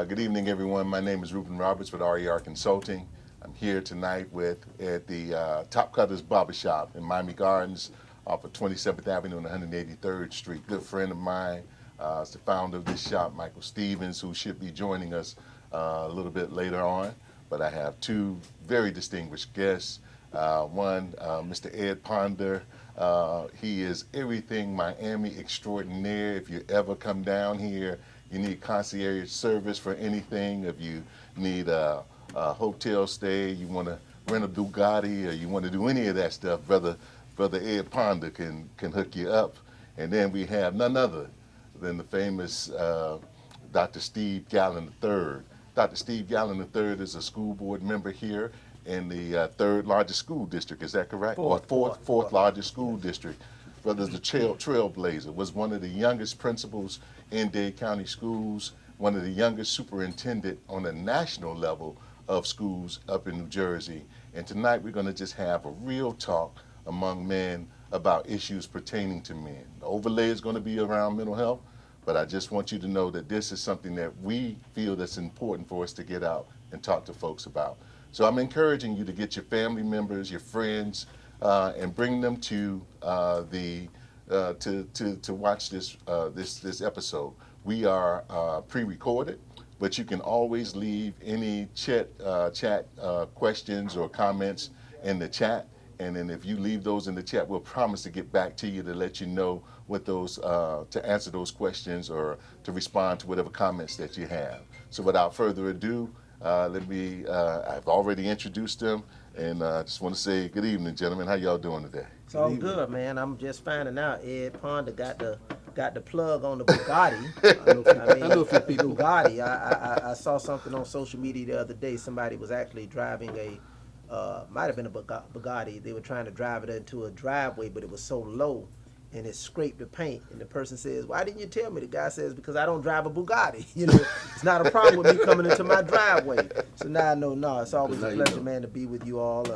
Good evening, everyone. My name is Ruban Roberts with RER Consulting. I'm here tonight at the Topp Cuttaz Barbershop in Miami Gardens off of 27th Avenue and 183rd Street. Good friend of mine is the founder of this shop, Michael Stevens, who should be joining us a little bit later on. But I have two very distinguished guests. One, Mr. Ed Ponder. He is everything Miami extraordinaire. If you ever come down here, you need concierge service for anything. If you need a hotel stay, you want to rent a Bugatti, or you want to do any of that stuff, brother Ed Ponder can hook you up. And then we have none other than the famous Dr. Steve Gallen III. Dr. Steve Gallen III is a school board member here in the third largest school district. Is that correct? Fourth largest school district. Brother's the trailblazer. Was one of the youngest principals in Dade County schools. One of the youngest superintendent on a national level of schools up in New Jersey. And tonight we're going to just have a real talk among men about issues pertaining to men. The overlay is going to be around mental health, but I just want you to know that this is something that we feel that's important for us to get out and talk to folks about. So I'm encouraging you to get your family members, your friends, and bring them to to watch this episode. We are pre-recorded, but you can always leave any chat questions or comments in the chat. And then if you leave those in the chat, we'll promise to get back to you to let you know what those, to answer those questions or to respond to whatever comments that you have. So without further ado, I've already introduced them, and I just want to say good evening, gentlemen. How y'all doing today? It's all good, man. I'm just finding out Ed Ponder got the plug on the Bugatti. I know a few people. Bugatti. I saw something on social media the other day. Somebody was actually driving might have been a Bugatti. They were trying to drive it into a driveway, but it was so low and it scraped the paint. And the person says, "Why didn't you tell me?" The guy says, "Because I don't drive a Bugatti. It's not a problem with me coming into my driveway." So now I know. No, it's always a pleasure, man, to be with you all.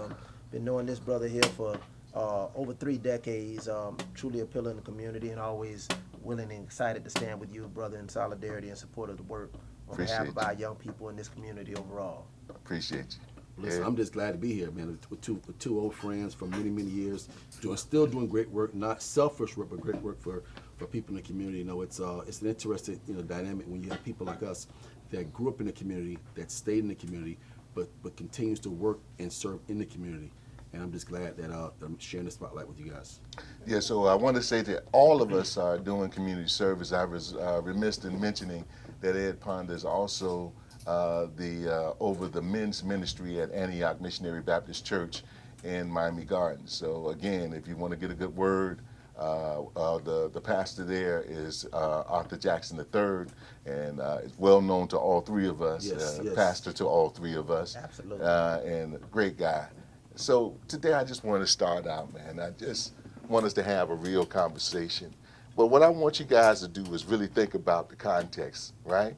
Been knowing this brother here for over 3 decades. Truly a pillar in the community, and always willing and excited to stand with you, brother, in solidarity and support of the work on behalf of our young people in this community overall. Appreciate you. Listen, I'm just glad to be here, man, with two old friends from many years, still doing great work, not selfish work, but great work for people in the community. It's an interesting dynamic when you have people like us that grew up in the community, that stayed in the community, but continues to work and serve in the community. And I'm just glad that I'm sharing the spotlight with you guys. Yeah, so I want to say that all of us are doing community service. I was remiss in mentioning that Ed Ponder is also over the men's ministry at Antioch Missionary Baptist Church in Miami Gardens. So again, if you want to get a good word, the pastor there is Arthur Jackson III, and is well known to all three of us. Yes. Pastor to all three of us. Absolutely. And a great guy. So today I just want to start out, man. I just want us to have a real conversation. But what I want you guys to do is really think about the context, right?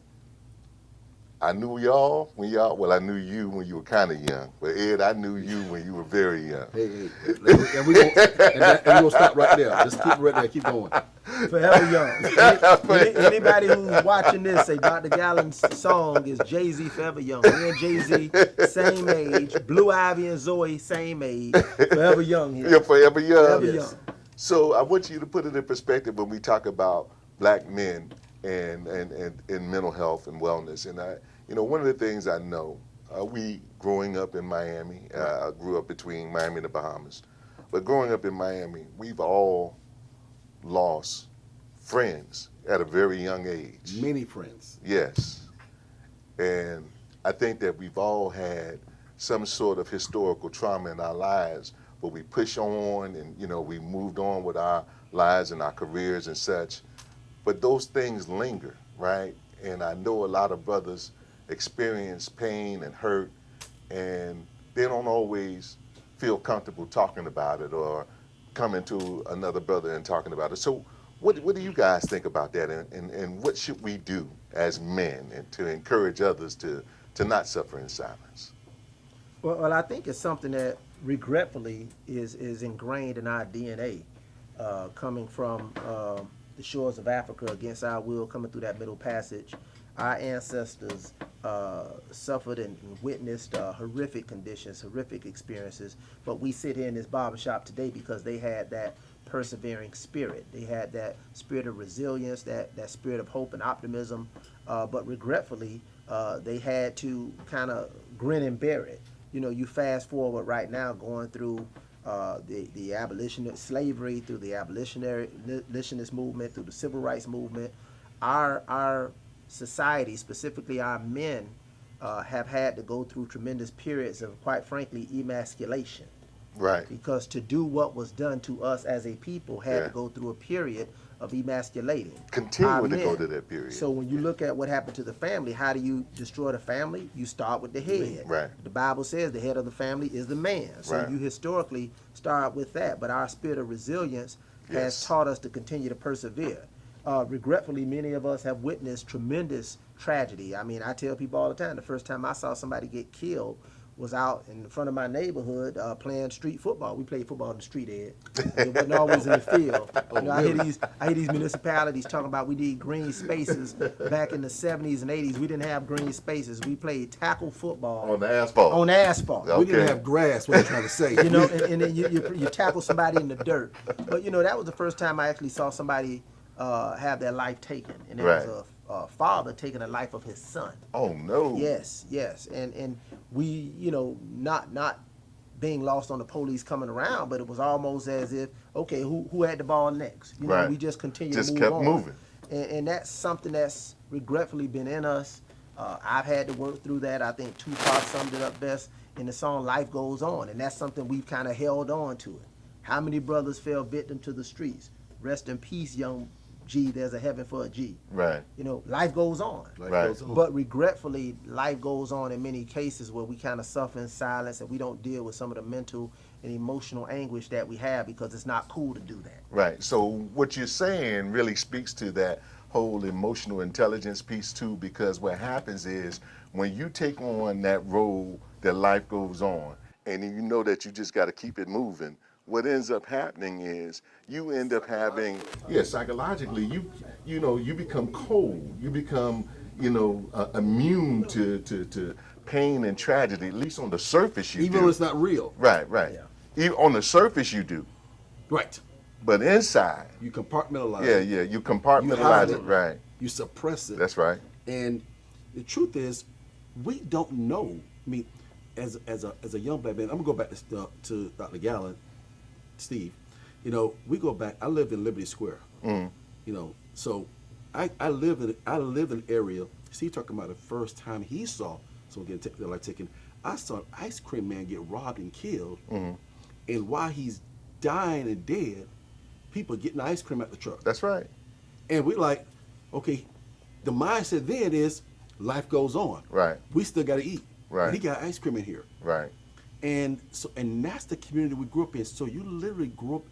I knew I knew you when you were kind of young. But Ed, I knew you when you were very young. Hey, and we're going to stop right there. Just keep it right there. Keep going. Forever young. Anybody who's watching this, say Dr. Gallen's song is Jay-Z Forever Young. Me and Jay-Z, same age. Blue Ivy and Zoe, same age. Forever young here. You're forever young. Forever young. So I want you to put it in perspective when we talk about black men and mental health and wellness. And one of the things I know, we growing up in Miami, I grew up between Miami and the Bahamas, but growing up in Miami, we've all lost friends at a very young age. Many friends. Yes. And I think that we've all had some sort of historical trauma in our lives, but we push on and, we moved on with our lives and our careers and such. But those things linger, right? And I know a lot of brothers experience pain and hurt, and they don't always feel comfortable talking about it or coming to another brother and talking about it. So what do you guys think about that, and what should we do as men and to encourage others to not suffer in silence? Well, I think it's something that regretfully is ingrained in our DNA, coming from the shores of Africa against our will, coming through that Middle Passage. our ancestors suffered and witnessed horrific conditions, horrific experiences, but we sit here in this barbershop today because they had that persevering spirit. They had that spirit of resilience, that spirit of hope and optimism, but regretfully, they had to kind of grin and bear it. You know, you fast forward right now going through the abolitionist slavery, through the abolitionist movement, through the civil rights movement. Our society, specifically our men, have had to go through tremendous periods of, quite frankly, emasculation. Right. Because to do what was done to us as a people had to go through a period of emasculating. Continue to go to that period. So when you look at what happened to the family, how do you destroy the family? You start with the head. Right. The Bible says the head of the family is the man. So Right. you historically start with that. But our spirit of resilience has taught us to continue to persevere. Regretfully, many of us have witnessed tremendous tragedy. I mean, I tell people all the time, the first time I saw somebody get killed was out in front of my neighborhood playing street football. We played football in the street, Ed. It wasn't always in the field. You know, I hear these municipalities talking about we need green spaces. Back in the 70s and 80s, we didn't have green spaces. We played tackle football. On the asphalt. On asphalt. Okay. We didn't have grass, what I'm trying to say. You know, and then you tackle somebody in the dirt. But, you know, that was the first time I actually saw somebody have their life taken. And it was a father taking the life of his son. Oh, no. Yes, and we, you know, not being lost on the police coming around, but it was almost as if, okay, who had the ball next? You know, Right. we just continued Just to move kept on. moving. And that's something that's regretfully been in us. I've had to work through that. I think Tupac summed it up best in the song "Life Goes On," and that's something we've kind of held on to it. How many brothers fell victim to the streets? Rest in peace, young G. There's a heaven for a G. Right. You know, life goes on. Life Right. goes on. But regretfully, life goes on in many cases where we kind of suffer in silence and we don't deal with some of the mental and emotional anguish that we have because it's not cool to do that. Right. So what you're saying really speaks to that whole emotional intelligence piece too, because what happens is when you take on that role that life goes on, and you know that you just got to keep it moving, what ends up happening is you end up having, psychologically, you become cold. You become, immune to pain and tragedy, at least on the surface you do. Even when it's not real. Right. Even on the surface you do, Right. but inside, You compartmentalize. you You compartmentalize hide it, right. You suppress it. That's right. And the truth is, we don't know. I mean, as a young black man, I'm gonna go back to Dr. Gallen, Steve. You know, we go back. I lived in Liberty Square. You know, so I live in an area. Steve talking about the first time he saw someone get their life taken. I saw an ice cream man get robbed and killed, and while he's dying and dead, people getting ice cream out the truck. That's right. And we like, okay, the mindset then is life goes on. Right. We still got to eat. Right. And he got ice cream in here. Right. And so, and that's the community we grew up in. So you literally grew up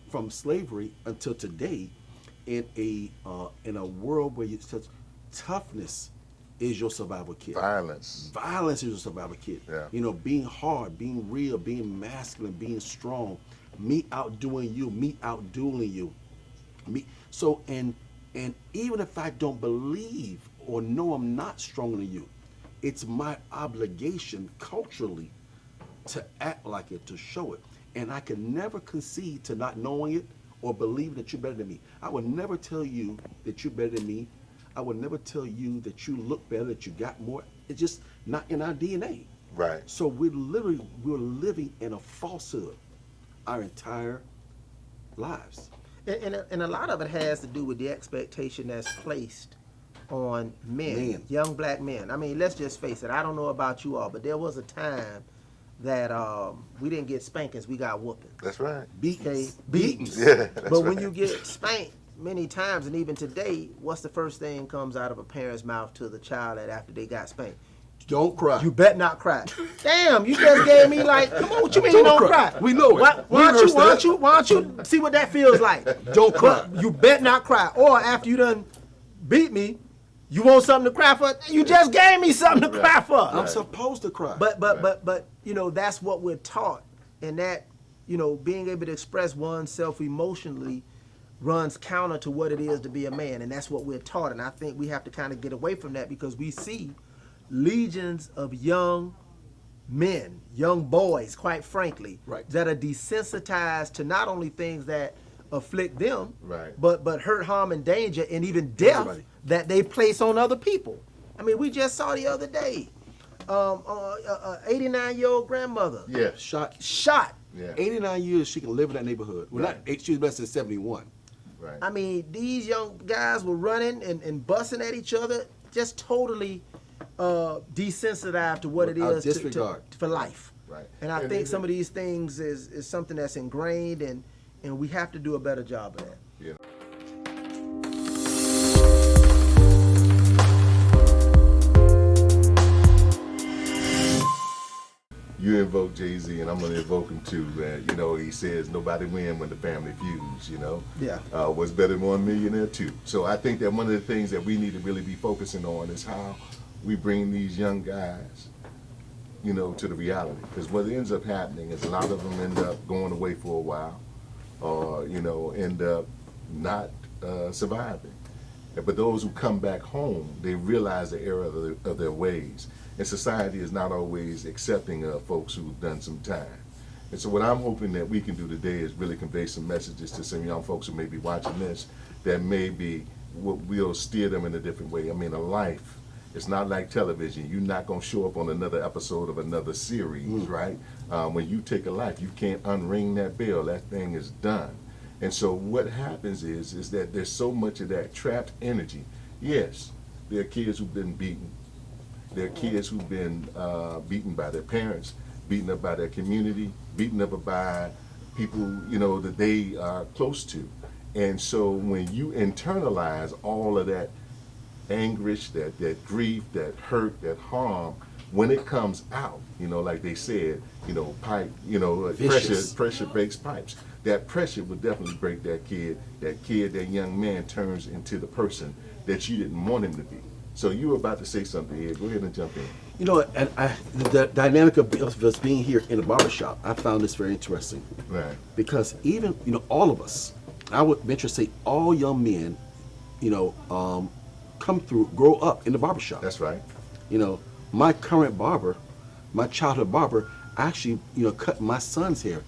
from slavery until today, in a world where such toughness is your survival kit. Violence. Violence is your survival kit. Yeah. You know, being hard, being real, being masculine, being strong. Me outdoing you, me outdueling you. So and even if I don't believe or know I'm not stronger than you, it's my obligation culturally to act like it, to show it. And I can never concede to not knowing it or believe that you're better than me. I would never tell you that you're better than me. I would never tell you that you look better, that you got more. It's just not in our DNA. Right. So we're living in a falsehood our entire lives. And a lot of it has to do with the expectation that's placed on men, young black men. I mean, let's just face it. I don't know about you all, but there was a time that we didn't get spankings, we got whoopings. That's right. Beatings. Yeah, that's But when right. you get spanked many times, and even today, what's the first thing comes out of a parent's mouth to the child after they got spanked? Don't cry. You bet not cry. Damn, you just gave me like, come on, what you mean don't cry? We know it. Why don't you see what that feels like? Don't cry. But you bet not cry. Or after you done beat me, you want something to cry for? You just gave me something to cry for. I'm supposed to cry. But you know, that's what we're taught. And that, you know, being able to express oneself emotionally runs counter to what it is to be a man, and that's what we're taught. And I think we have to kind of get away from that, because we see legions of young men, young boys, quite frankly, Right. that are desensitized to not only things that afflict them, Right. but hurt, harm, and danger, and even death Everybody. that they place on other people. I mean, we just saw the other day, 89-year-old grandmother Yeah. Shot. Yeah. 89 years she can live in that neighborhood. Well, Right. not, she was less than 71. Right. I mean, these young guys were running and busting at each other, just totally desensitized to what it Without is disregard. for life. Right. And I think some of these things is something that's ingrained, and we have to do a better job of that. Yeah. You invoke Jay-Z, and I'm going to invoke him too. You know, he says nobody win when the family feuds, you know. Yeah. What's better than one millionaire too? So I think that one of the things that we need to really be focusing on is how we bring these young guys, you know, to the reality. Because what ends up happening is a lot of them end up going away for a while, or, you know, end up not surviving. But those who come back home, they realize the error of their ways. And society is not always accepting of folks who've done some time. And so what I'm hoping that we can do today is really convey some messages to some young folks who may be watching this, that maybe we'll steer them in a different way. I mean, a life, it's not like television. You're not going to show up on another episode of another series, right? When you take a life, you can't unring that bell. That thing is done. And so what happens is that there's so much of that trapped energy. Yes, there are kids who've been beaten. There are kids who've been beaten by their parents, beaten up by their community, beaten up by people, you know, that they are close to. And so when you internalize all of that anguish, that grief, that hurt, that harm, when it comes out, you know, like they said, you know, pressure breaks pipes. That pressure would definitely break that kid, that young man turns into the person that you didn't want him to be. So you were about to say something here. Go ahead and jump in. You know, and the dynamic of us being here in the barbershop, I found this very interesting. Right. Because even, you know, all of us, I would venture to say all young men, you know, grow up in the barbershop. That's right. You know, my current barber, my childhood barber, actually, you know, cut my son's hair.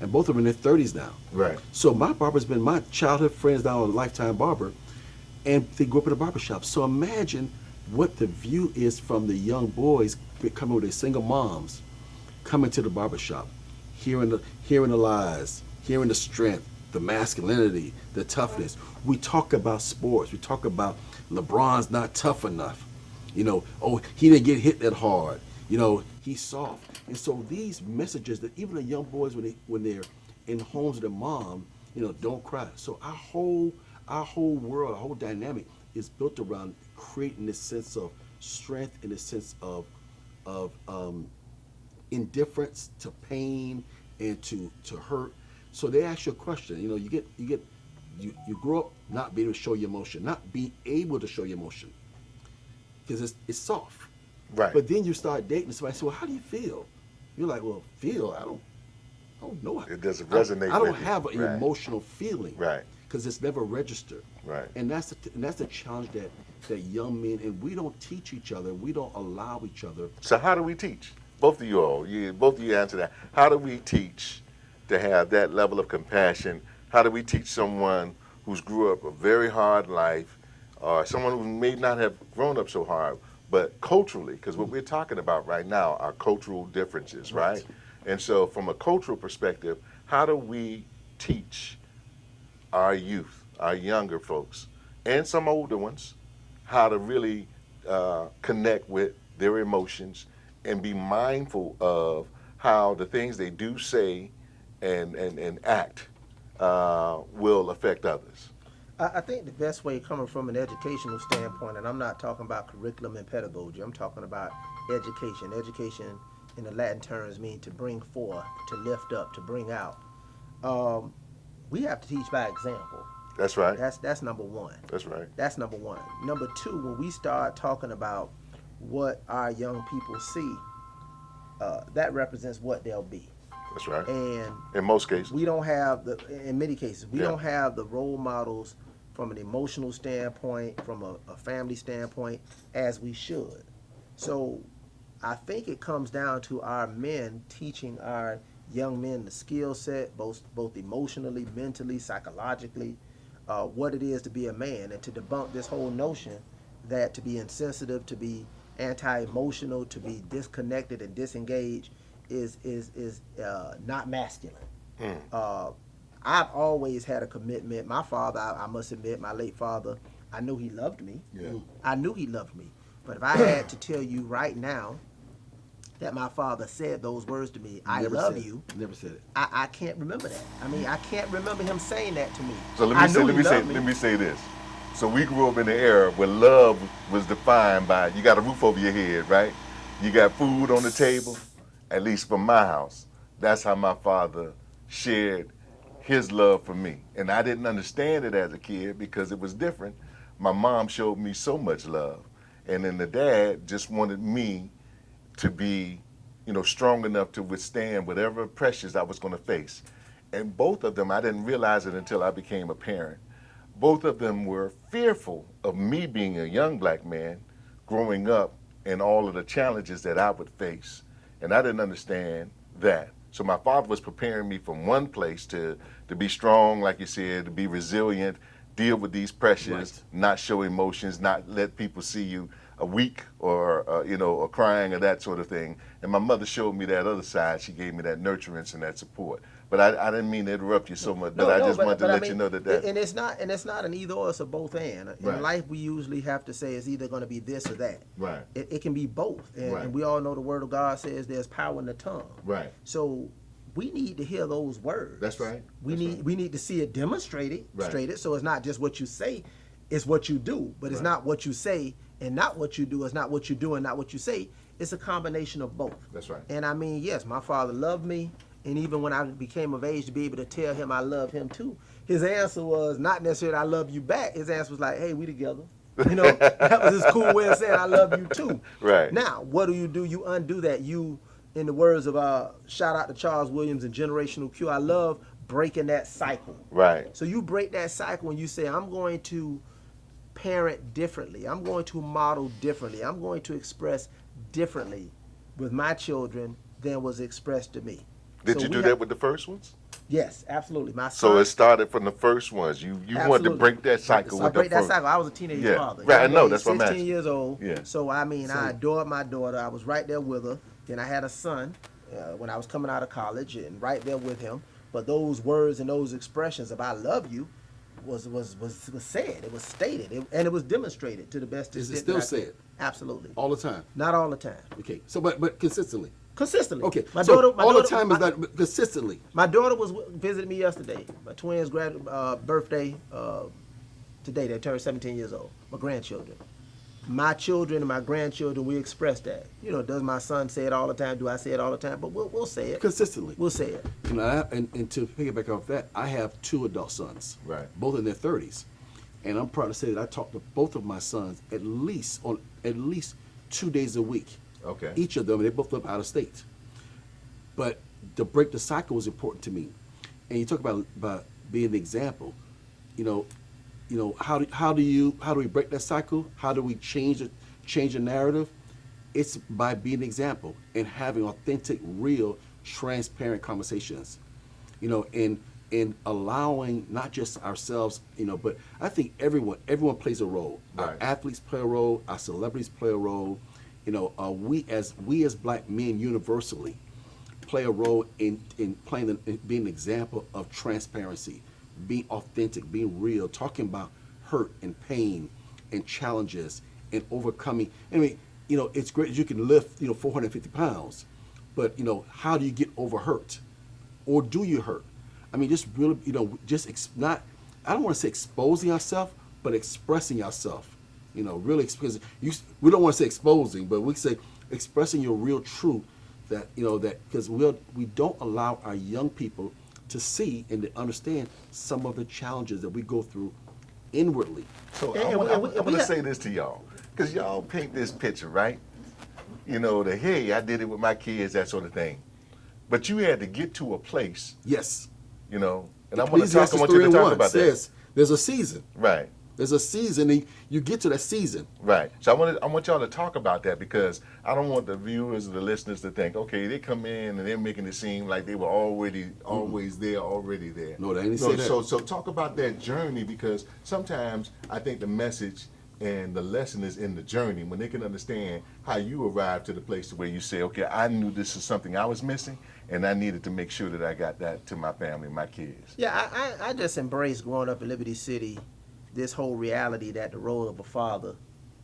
And both of them in their 30s now. Right. So my barber's been my childhood friends now, a lifetime barber. And they grew up in a barbershop. So imagine what the view is from the young boys coming with their single moms, coming to the barbershop, hearing the lies, hearing the strength, the masculinity, the toughness. We talk about sports. We talk about LeBron's not tough enough. You know, oh, he didn't get hit that hard. You know, he's soft. And so these messages that even the young boys, when they're in homes with their mom, you know, don't cry. So our whole world, our whole dynamic is built around creating this sense of strength and this sense of indifference to pain and to hurt. So they ask you a question. You know, you grow up not being able to show your emotion, not being able to show your emotion, because it's soft. Right. But then you start dating somebody. So, well, how do you feel? You're like, well, feel. I don't know. It doesn't resonate I don't with you. have an Right. emotional feeling. Right. Because it's never registered. Right. And that's the challenge that young men, and we don't teach each other. We don't allow each other. So how do we teach? Both of you answer that. How do we teach to have that level of compassion? How do we teach someone who's grew up a very hard life, or someone who may not have grown up so hard, but culturally, because what we're talking about right now are cultural differences, right? And so from a cultural perspective, how do we teach our youth, our younger folks, and some older ones, how to really connect with their emotions and be mindful of how the things they do say and act will affect others? I think the best way, coming from an educational standpoint, and I'm not talking about curriculum and pedagogy, I'm talking about education. Education in the Latin terms means to bring forth, to lift up, to bring out. We have to teach by example. That's right. That's number one. That's right. That's number one. Number two, when we start talking about what our young people see, that represents what they'll be. That's right. And In most cases. we don't have in many cases, we Yeah. don't have the role models from an emotional standpoint, from a family standpoint, as we should. So I think it comes down to our men teaching our young men the skill set, both emotionally, mentally, psychologically, what it is to be a man, and to debunk this whole notion that to be insensitive, to be anti-emotional, to be disconnected and disengaged is not masculine. I've always had a commitment. My father, I must admit, my late father, I knew he loved me. Yeah. I knew he loved me. But if I had to tell you right now that my father said those words to me, I love you. Never said it. I can't remember that. I mean, I can't remember him saying that to me. So I knew he loved me. let me say this. So we grew up in the era where love was defined by you got a roof over your head, right? You got food on the table, at least for my house. That's how my father shared his love for me. And I didn't understand it as a kid because it was different. My mom showed me so much love. And then the dad just wanted me to be, strong enough to withstand whatever pressures I was going to face. And both of them, I didn't realize it until I became a parent. Both of them were fearful of me being a young black man growing up and all of the challenges that I would face. And I didn't understand that. So my father was preparing me from one place to be strong, like you said, to be resilient, deal with these pressures, not show emotions, not let people see you weak or or crying or that sort of thing. And my mother showed me that other side. She gave me that nurturance and that support. But I didn't mean to interrupt you so much. But I just wanted to let you know that. And it's not an either or, it's a both and. In life, we usually have to say it's either going to be this or that. Right. It can be both, and we all know the Word of God says there's power in the tongue. Right. So we need to hear those words. That's right. We need to see it demonstrated, Right. So it's not just what you say, it's what you do. But it's not what you say and not what you do. It's not what you do and not what you say. It's a combination of both. That's right. And I mean, yes, my father loved me. And even when I became of age to be able to tell him I love him too, his answer was not necessarily I love you back. His answer was like, hey, we together. That was his cool way of saying I love you too. Right. Now, what do? You undo that. You, in the words of shout out to Charles Williams and Generational Q, I love breaking that cycle. Right. So you break that cycle and you say, I'm going to parent differently. I'm going to model differently. I'm going to express differently with my children than was expressed to me. Did you do that with the first ones? Yes, absolutely. My son. So it started from the first ones. You wanted to break that cycle So with I break the that first. cycle. I was a teenage father. Right, I know. Young That's what I'm 16 asking. years old. Yeah. So I mean, I adored my daughter. I was right there with her. Then I had a son when I was coming out of college, and right there with him. But those words and those expressions of "I love you" was said. It was stated, and it was demonstrated to the best extent. Is it still said? Absolutely. All the time? Not all the time. Okay. So, but consistently? Consistently. Okay. My So daughter, all the time is not consistently? My daughter was visiting me yesterday. My twins' birthday today. They turned 17 years old. My grandchildren. My children and my grandchildren, we express that. Does my son say it all the time? Do I say it all the time? But we'll say it. Consistently. We'll say it. And to piggyback off that, I have 2 adult sons. Right. Both in their 30s. And I'm proud to say that I talk to both of my sons at least 2 days a week. Okay. Each of them, they both live out of state. But to break the cycle was important to me. And you talk about being an example. How do we break that cycle? How do we change the narrative? It's by being an example and having authentic, real, transparent conversations. And allowing not just ourselves, but I think everyone plays a role. Right. Our athletes play a role. Our celebrities play a role. We as black men universally play a role in being an example of transparency, being authentic, being real, talking about hurt and pain and challenges and overcoming. I mean, it's great that you can lift 450 pounds, but how do you get over hurt, or do you hurt? I mean, just really, not. I don't want to say exposing yourself, but expressing yourself. Really expressing. We don't want to say exposing, but we say expressing your real truth. That because we don't allow our young people to see and to understand some of the challenges that we go through inwardly. So I want to say this to y'all, because y'all paint this picture, right? Hey, I did it with my kids, that sort of thing. But you had to get to a place, Yes. you know, and I want you Ecclesiastes to 3:1 talk about says there's a season. that. Right. There's a season, and you get to that season. Right. So I want y'all to talk about that, because I don't want the viewers or the listeners to think, okay, they come in and they're making it seem like they were already always there, already there. No, they didn't say that. So talk about that journey, because sometimes I think the message and the lesson is in the journey, when they can understand how you arrived to the place to where you say, okay, I knew this is something I was missing, and I needed to make sure that I got that to my family, my kids. Yeah, I just embraced growing up in Liberty City, this whole reality that the role of a father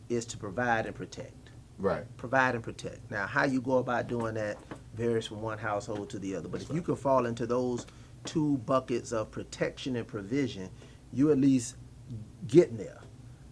is to provide and protect. Right. Provide and protect. Now, how you go about doing that varies from one household to the other. But if you can fall into those two buckets of protection and provision, you at least getting there.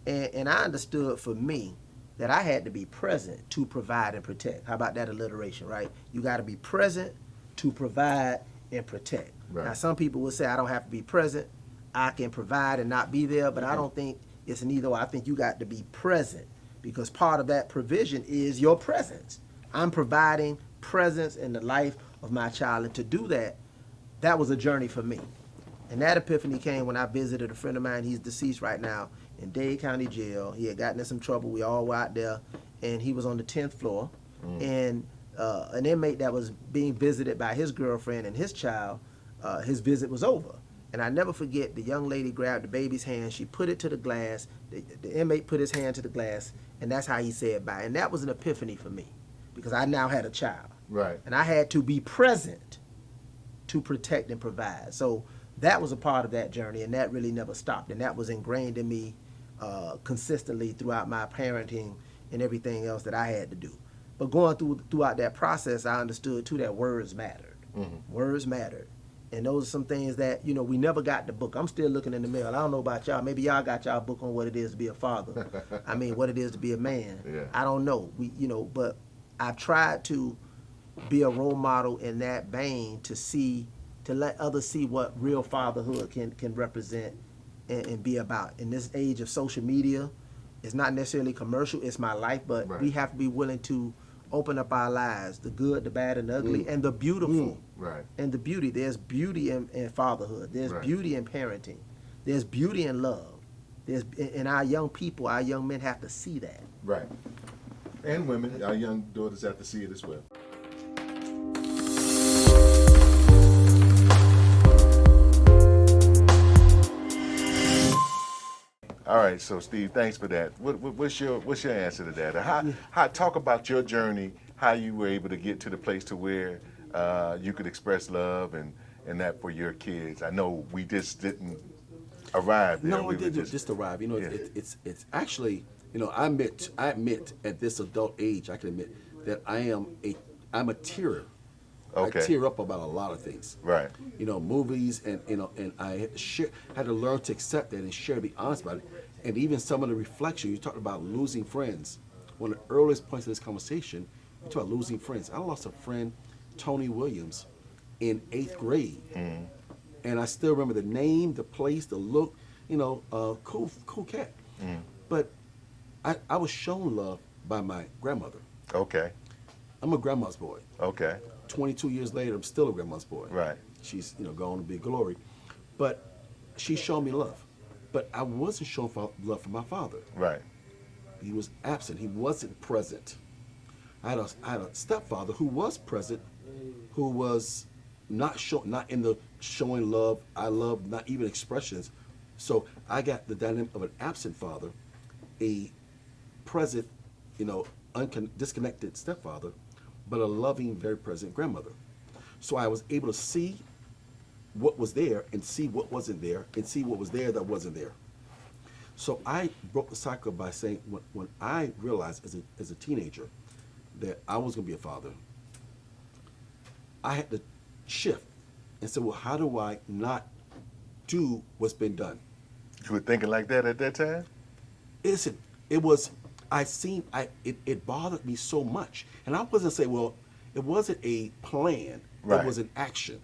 And I understood for me that I had to be present to provide and protect. How about that alliteration, right? You got to be present to provide and protect. Right. Now, some people will say I don't have to be present. I can provide and not be there, but I don't think it's an either. I think you got to be present, because part of that provision is your presence. I'm providing presence in the life of my child, and to do that, that was a journey for me. And that epiphany came when I visited a friend of mine. He's deceased right now in Dade County Jail. He had gotten in some trouble. We all were out there, and he was on the 10th floor. And an inmate that was being visited by his girlfriend and his child, his visit was over. And I never forget, the young lady grabbed the baby's hand. She put it to the glass. The inmate put his hand to the glass, and that's how he said bye. And that was an epiphany for me, because I now had a child. Right. And I had to be present to protect and provide. So that was a part of that journey, and that really never stopped. And that was ingrained in me consistently throughout my parenting and everything else that I had to do. But going throughout that process, I understood too that words mattered. Words mattered. And those are some things that, you know, we never got the book. I'm still looking in the mail. I don't know about y'all. Maybe y'all got y'all book on what it is to be a father. I mean, what it is to be a man. Yeah. I don't know. But I've tried to be a role model in that vein to let others see what real fatherhood can represent and be about. In this age of social media, it's not necessarily commercial. It's my life, but Right. we have to be willing to open up our lives, the good, the bad, and the ugly, and the beautiful. Right. And the beauty. There's beauty in fatherhood. There's Right. beauty in parenting. There's beauty in love. And our young people, our young men have to see that. Right. And women, our young daughters have to see it as well. All right, so Steve, thanks for that. What's your answer to that? How talk about your journey, how you were able to get to the place to where you could express love and that for your kids. I know we just didn't arrive there. No, We it were didn't just arrive. You know, yeah. it's actually, you know, I admit at this adult age, I can admit that I'm a tearer. Okay. I tear up about a lot of things. Right. You know, movies, and and I had to learn to accept that and share, to be honest about it. And even some of the reflection, you talked about losing friends. One of the earliest points of this conversation, you talk about losing friends. I lost a friend, Tony Williams, in 8th grade. And I still remember the name, the place, the look, you know, cool cat. But I was shown love by my grandmother. Okay. I'm a grandma's boy. Okay. 22 years later, I'm still a grandma's boy. Right. She's, you know, gone to be glory. But she showed me love. But I wasn't showing love for my father. Right. He was absent. He wasn't present. I had a stepfather who was present, who was not in the showing love, I love, not even expressions. So I got the dynamic of an absent father, a present, you know, disconnected stepfather, but a loving, very present grandmother. So I was able to see what was there and see what wasn't there and see what was there that wasn't there. So I broke the cycle by saying, when I realized as a teenager that I was going to be a father, I had to shift and say, well, how do I not do what's been done? You were thinking like that at that time? Listen, it was, it bothered me so much. And I wasn't saying, well, it wasn't a plan, Right. it was an action.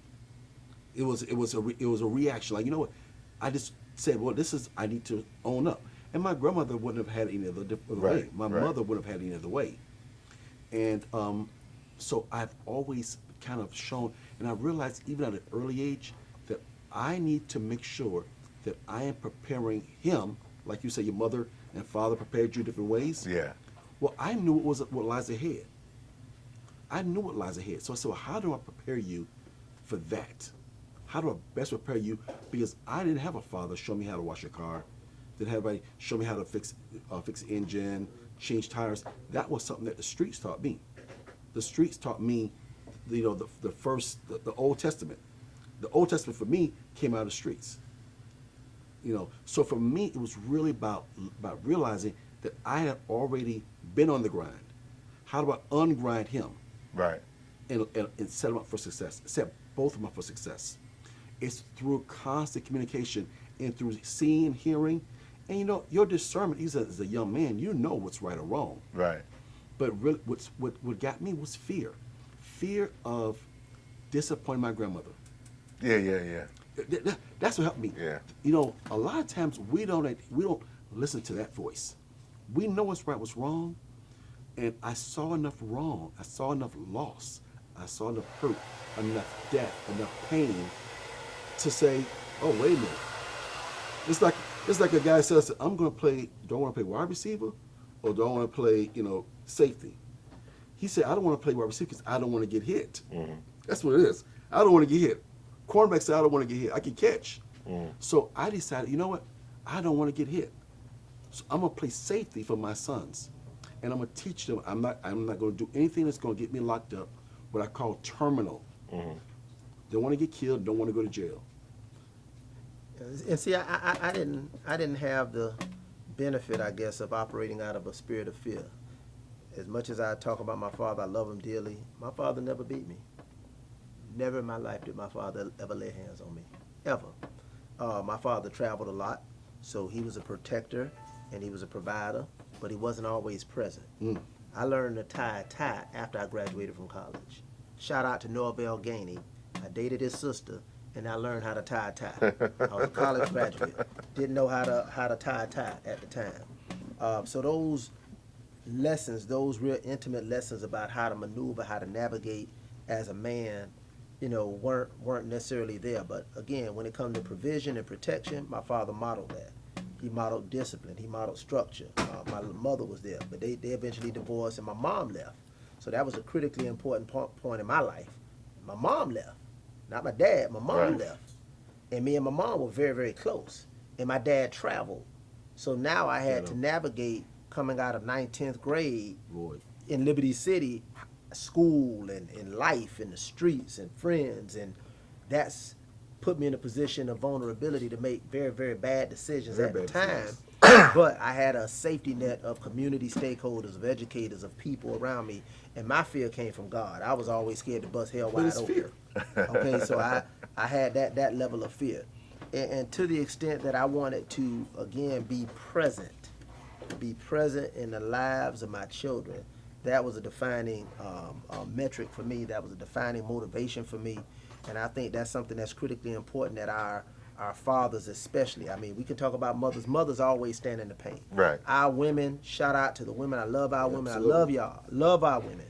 It was a reaction. Like, you know what? I just said, well, I need to own up. And my grandmother wouldn't have had any other way. Right, My right. mother wouldn't have had any other way. And so I've always kind of shown, and I realized even at an early age that I need to make sure that I am preparing him, like you say, your mother and father prepared you different ways. Yeah. Well, I knew what lies ahead. I knew what lies ahead. So I said, well, how do I prepare you for that? How do I best prepare you? Because I didn't have a father show me how to wash a car. Didn't have anybody show me how to fix the engine, change tires. That was something that the streets taught me. The streets taught me, the Old Testament. The Old Testament for me came out of the streets. So for me, it was really about realizing that I had already been on the grind. How do I ungrind him? Right. And set him up for success, set both of them up for success. It's through constant communication and through seeing, hearing, and your discernment. As a young man, you know what's right or wrong. Right. But really, what got me was fear of disappointing my grandmother. Yeah. That's what helped me. Yeah. A lot of times we don't listen to that voice. We know what's right, what's wrong, and I saw enough wrong. I saw enough loss. I saw enough hurt, enough death, enough pain to say, "Oh, wait a minute." It's like a guy says, "I'm going to play. Do I want to play wide receiver, or do I want to play, safety?" He said, "I don't want to play wide receiver because I don't want to get hit." Mm-hmm. That's what it is. I don't want to get hit. Cornerback said, "I don't want to get hit. I can catch." Mm. So I decided, you know what? I don't want to get hit. So I'm gonna play safety for my sons, and I'm gonna teach them. I'm not gonna do anything that's gonna get me locked up. What I call terminal. Mm-hmm. Don't want to get killed. Don't want to go to jail. And see, I didn't have the benefit, I guess, of operating out of a spirit of fear. As much as I talk about my father, I love him dearly. My father never beat me. Never in my life did my father ever lay hands on me, ever. My father traveled a lot, so he was a protector and he was a provider, but he wasn't always present. Mm. I learned to tie a tie after I graduated from college. Shout out to Norvell Gainey. I dated his sister, and I learned how to tie a tie. I was a college graduate. Didn't know how to tie a tie at the time. So those lessons, those real intimate lessons about how to maneuver, how to navigate as a man, weren't necessarily there. But again, when it comes to provision and protection, my father modeled that. He modeled discipline. He modeled structure. My mother was there, but they eventually divorced, and my mom left. So that was a critically important point in my life. My mom left, not my dad. My mom left, and me and my mom were very, very close. And my dad traveled, so now I had to navigate coming out of 9th, 10th grade in Liberty City, school and life and the streets and friends, and that's put me in a position of vulnerability to make very, very bad decisions at the time. But I had a safety net of community stakeholders, of educators, of people around me, and my fear came from God. I was always scared to bust hell wide open. Fear. Okay, so I had that level of fear, and to the extent that I wanted to again be present in the lives of my children. That was a defining metric for me. That was a defining motivation for me. And I think that's something that's critically important that our fathers especially. I mean, we can talk about mothers. Mothers always stand in the pain. Right. Our women, shout out to the women. I love our women. Absolutely. I love y'all. Love our women.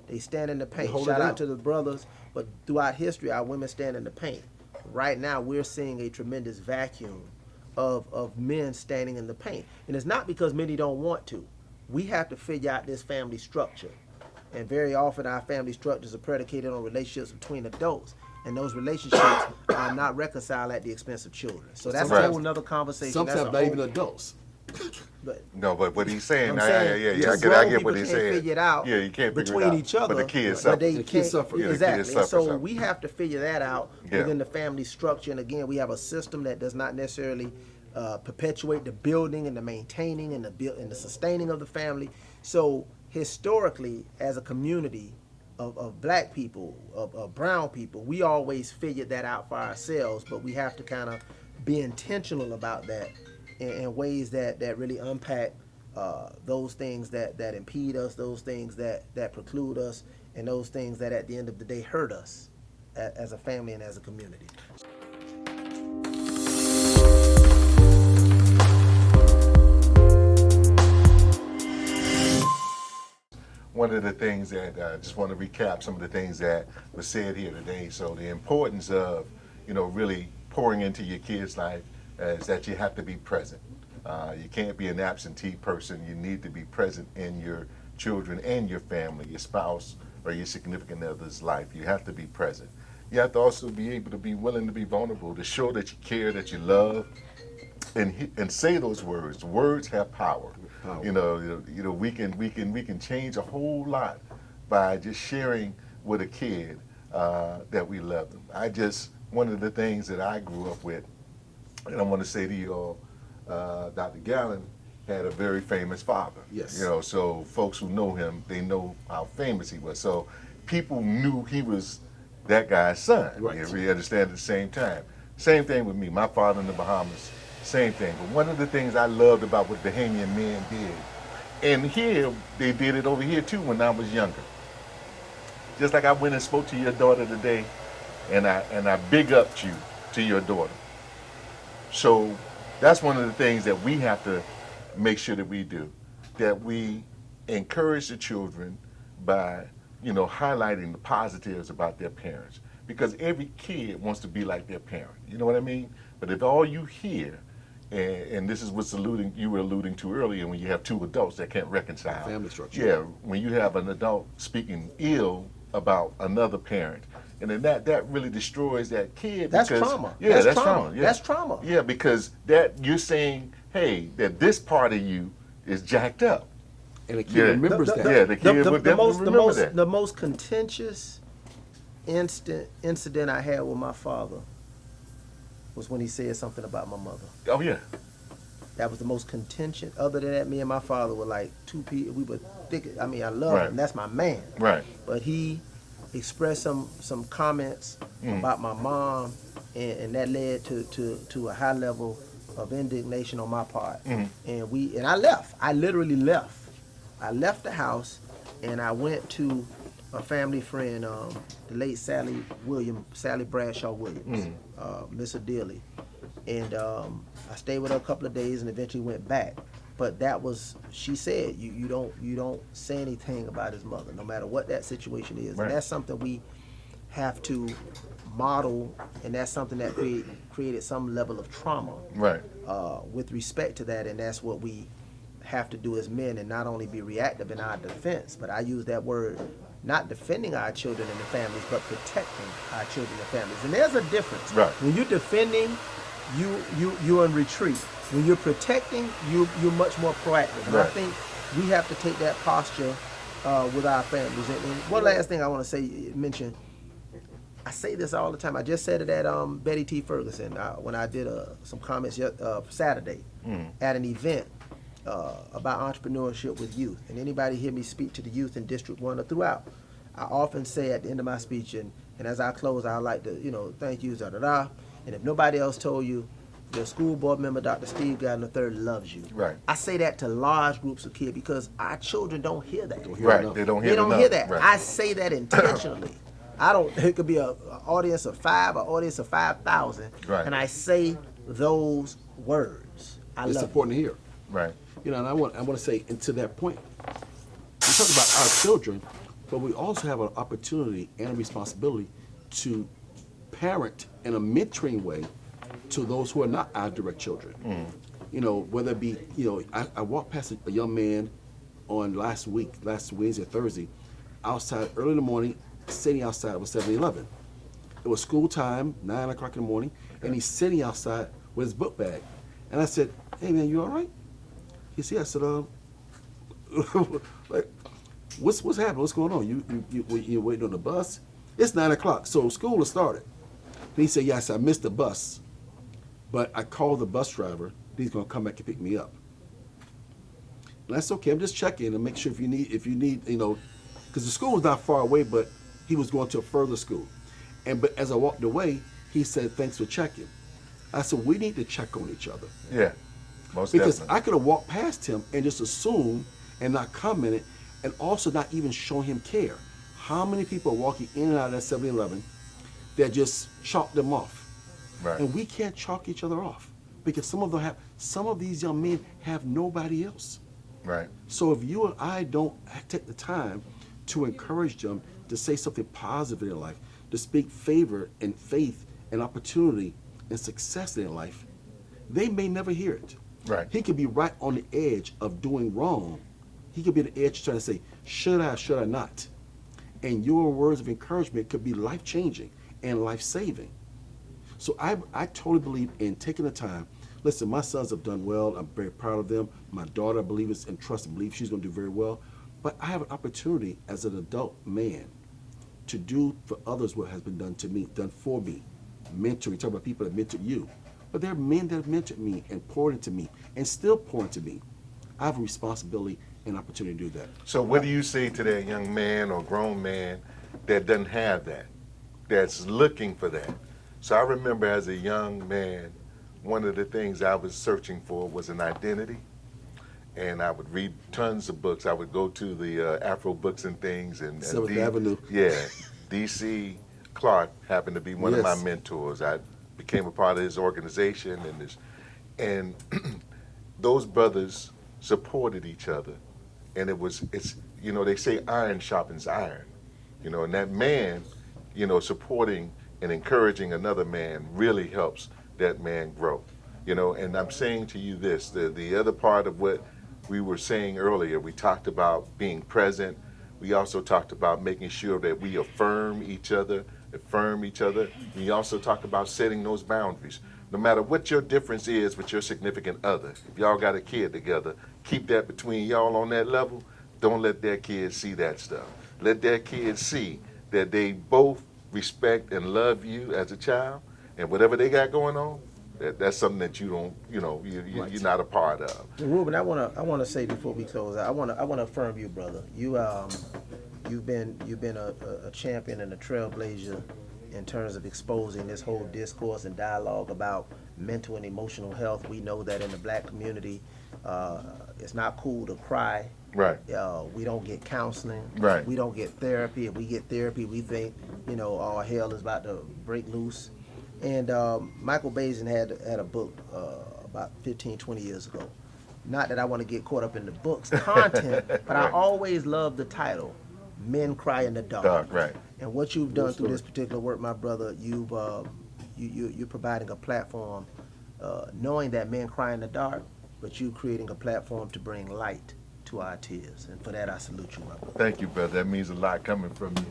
They stand in the pain. Shout out to the brothers. But throughout history, our women stand in the pain. Right now, we're seeing a tremendous vacuum of men standing in the pain. And it's not because many don't want to. We have to figure out this family structure. And very often our family structures are predicated on relationships between adults. And those relationships are not reconciled at the expense of children. So that's a whole nother conversation. Sometimes not even adults. But what he's saying, I get what he's saying. Figure it out you can't figure between it out. each other. But the kids suffer. The kids suffer. Exactly. So something. we have to figure that out within the family structure. And again, we have a system that does not necessarily perpetuate the building and the maintaining and the sustaining of the family. So historically, as a community of black people, of brown people, we always figured that out for ourselves, but we have to kind of be intentional about that in ways that really unpack those things that impede us, those things that preclude us, and those things that at the end of the day hurt us as a family and as a community. one of the things that I just want to recap some of the things that were said here today. So the importance of, really pouring into your kid's life is that you have to be present. You can't be an absentee person. You need to be present in your children and your family, your spouse or your significant other's life. You have to be present. You have to also be able to be willing to be vulnerable, to show that you care, that you love, and say those words. Words have power. We can change a whole lot by just sharing with a kid that we love them. One of the things that I grew up with, and I want to say to you all, Dr. Gallen had a very famous father. Yes. So folks who know him, they know how famous he was. So people knew he was that guy's son. Right. You understand, at the same time. Same thing with me. My father in the Bahamas, same thing. But one of the things I loved about what Bahamian men did, and here they did it over here too when I was younger. Just like I went and spoke to your daughter today, and I big upped you to your daughter. So that's one of the things that we have to make sure that we do, that we encourage the children by, highlighting the positives about their parents. Because every kid wants to be like their parent. You know what I mean? But if all you hear, and this is what's you were alluding to earlier, when you have two adults that can't reconcile. Family structure. Yeah, when you have an adult speaking ill about another parent, and then that really destroys that kid. That's because, trauma. Yeah, that's trauma. trauma. Yeah. That's trauma. Yeah, because that you're saying, hey, that this part of you is jacked up. And the kid remembers that. Yeah, the kid would definitely remember that. The most contentious incident I had with my father was when he said something about my mother. Oh yeah. That was the most contentious. Other than that, me and my father were like two people. We were thick. I mean, I love him. That's my man. Right. But he expressed some comments about my mom, and that led to a high level of indignation on my part. And I left. I literally left. I left the house, and I went to a family friend, the late Sally Bradshaw Williams, Miss Adelie, and I stayed with her a couple of days and eventually went back. But she said, you don't say anything about his mother, no matter what that situation is. Right. And that's something we have to model, and that's something that created some level of trauma. Right. With respect to that, and that's what we have to do as men, and not only be reactive in our defense, but I use that word, not defending our children and the families, but protecting our children and families. And there's a difference. Right. When you're defending, you're in retreat. When you're protecting, you're much more proactive. And I think we have to take that posture with our families. And one last thing I want to mention, I say this all the time. I just said it at Betty T. Ferguson when I did some comments Saturday at an event about entrepreneurship with youth. And anybody hear me speak to the youth in District 1 or throughout, I often say at the end of my speech, and as I close, I like to, thank you, da-da-da. And if nobody else told you, your school board member, Dr. Steve Gardner III, loves you. Right. I say that to large groups of kids because our children don't hear that. Right. They don't hear that. Right. I say that intentionally. It could be an audience of 5, an audience of 5,000, Right. and I say those words. It's important to hear. Right. And I want to say, and to that point, we talk about our children, but we also have an opportunity and a responsibility to parent in a mentoring way to those who are not our direct children. Whether it be, I walked past a young man on last Wednesday or Thursday, outside early in the morning, sitting outside of a 7-Eleven. It was school time, 9 o'clock in the morning, and he's sitting outside with his book bag. And I said, "Hey man, you all right?" He said, "I said, like, what's happening? What's going on? You waiting on the bus? It's 9 o'clock, so school has started." And he said, "Yes, I missed the bus, but I called the bus driver. He's gonna come back and pick me up." And that's okay. I'm just checking and make sure if you need, because the school was not far away, but he was going to a further school. But as I walked away, he said, "Thanks for checking." I said, "We need to check on each other." Yeah. Most Because definitely. I could have walked past him and just assumed and not commented, and also not even show him care. How many people are walking in and out of that 7-Eleven that just chalk them off? Right. And we can't chalk each other off because some of these young men have nobody else. Right. So if you and I don't take the time to encourage them to say something positive in their life, to speak favor and faith and opportunity and success in their life, they may never hear it. Right. He could be right on the edge of doing wrong. He could be on the edge trying to say, should I not? And your words of encouragement could be life-changing and life-saving. So I totally believe in taking the time. Listen, my sons have done well. I'm very proud of them. My daughter, I believe, is in trust and believe she's going to do very well. But I have an opportunity as an adult man to do for others what has been done to me, done for me. Mentoring, talk about people that mentored you. But there are men that have mentored me and poured into me and still pour into me. I have a responsibility and opportunity to do that. So what do you say to that young man or grown man that doesn't have that, that's looking for that? So I remember as a young man, one of the things I was searching for was an identity. And I would read tons of books. I would go to the Afro books and things. And 7th Avenue. Yeah. D.C. Clark happened to be one of my Yes. mentors. I became a part of his organization, and those brothers supported each other. And it's they say iron sharpens iron, and that man, supporting and encouraging another man really helps that man grow, and I'm saying to you this, the other part of what we were saying earlier, we talked about being present. We also talked about making sure that we affirm each other. We also talked about setting those boundaries. No matter what your difference is with your significant other, if y'all got a kid together, keep that between y'all on that level. Don't let their kids see that stuff. Let their kids see that they both respect and love you as a child, and whatever they got going on, that's something that you don't, you're not a part of. Ruben, I wanna say before we close, I wanna affirm you, brother. You've been a champion and a trailblazer in terms of exposing this whole discourse and dialogue about mental and emotional health. We know that in the black community, it's not cool to cry. Right. We don't get counseling. Right. We don't get therapy. If we get therapy, we think, all hell is about to break loose. And Michael Basin had a book about 15, 20 years ago. Not that I want to get caught up in the book's content, but I always love the title, Men Cry in the Dark. Right. And what you've done through this particular work, my brother, you're providing a platform, knowing that men cry in the dark, but you creating a platform to bring light to our tears. And for that, I salute you, my brother. Thank you, brother. That means a lot coming from you.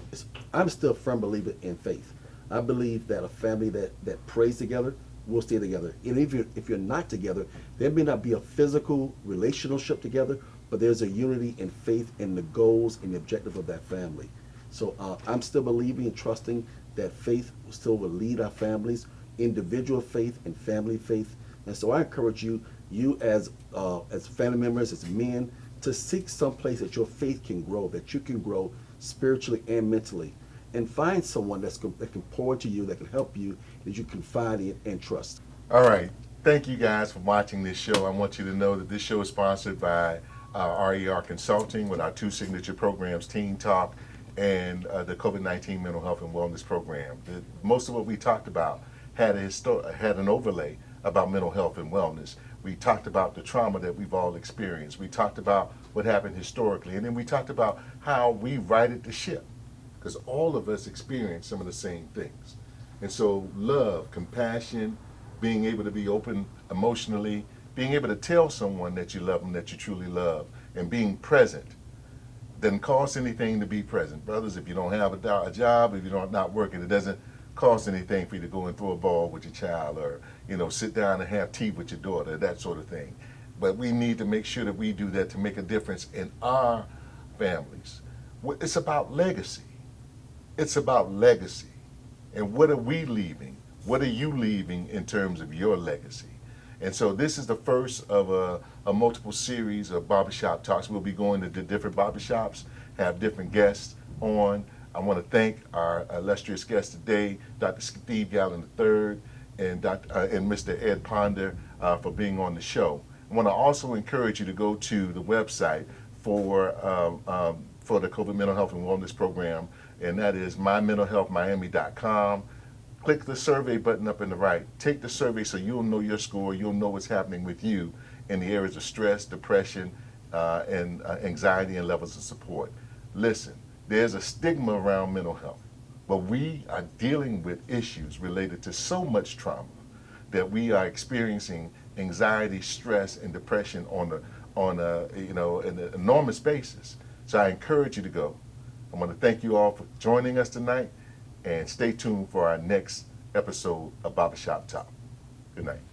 I'm still a firm believer in faith. I believe that a family that prays together will stay together. And if you're not together, there may not be a physical relationship together, but there's a unity in faith in the goals and the objective of that family. So I'm still believing and trusting that faith still will lead our families, individual faith and family faith. And so I encourage you as family members, as men, to seek some place that your faith can grow, that you can grow spiritually and mentally. And find someone that can pour into you, that can help you, that you can confide in and trust. All right. Thank you guys for watching this show. I want you to know that this show is sponsored by RER Consulting with our two signature programs, Teen Talk and the COVID-19 Mental Health and Wellness Program. Most of what we talked about had an overlay about mental health and wellness. We talked about the trauma that we've all experienced. We talked about what happened historically. And then we talked about how we righted the ship, because all of us experience some of the same things. And so love, compassion, being able to be open emotionally, being able to tell someone that you love them, that you truly love, and being present doesn't cost anything to be present. Brothers, if you don't have a job, if you're not working, it doesn't cost anything for you to go and throw a ball with your child, or sit down and have tea with your daughter, that sort of thing. But we need to make sure that we do that to make a difference in our families. It's about legacy. It's about legacy. And what are we leaving? What are you leaving in terms of your legacy? And so this is the first of a multiple series of barbershop talks. We'll be going to the different barbershops, have different guests on. I want to thank our illustrious guest today, Dr. Steve Gallen III and Mr. Ed Ponder for being on the show. I want to also encourage you to go to the website for the COVID Mental Health and Wellness Program, and that is mymentalhealthmiami.com. Click the survey button up in the right. Take the survey so you'll know your score, you'll know what's happening with you in the areas of stress, depression, and anxiety and levels of support. Listen, there's a stigma around mental health, but we are dealing with issues related to so much trauma that we are experiencing anxiety, stress, and depression on an enormous basis. So I encourage you to go. I want to thank you all for joining us tonight, and stay tuned for our next episode of Barbershop Talk. Good night.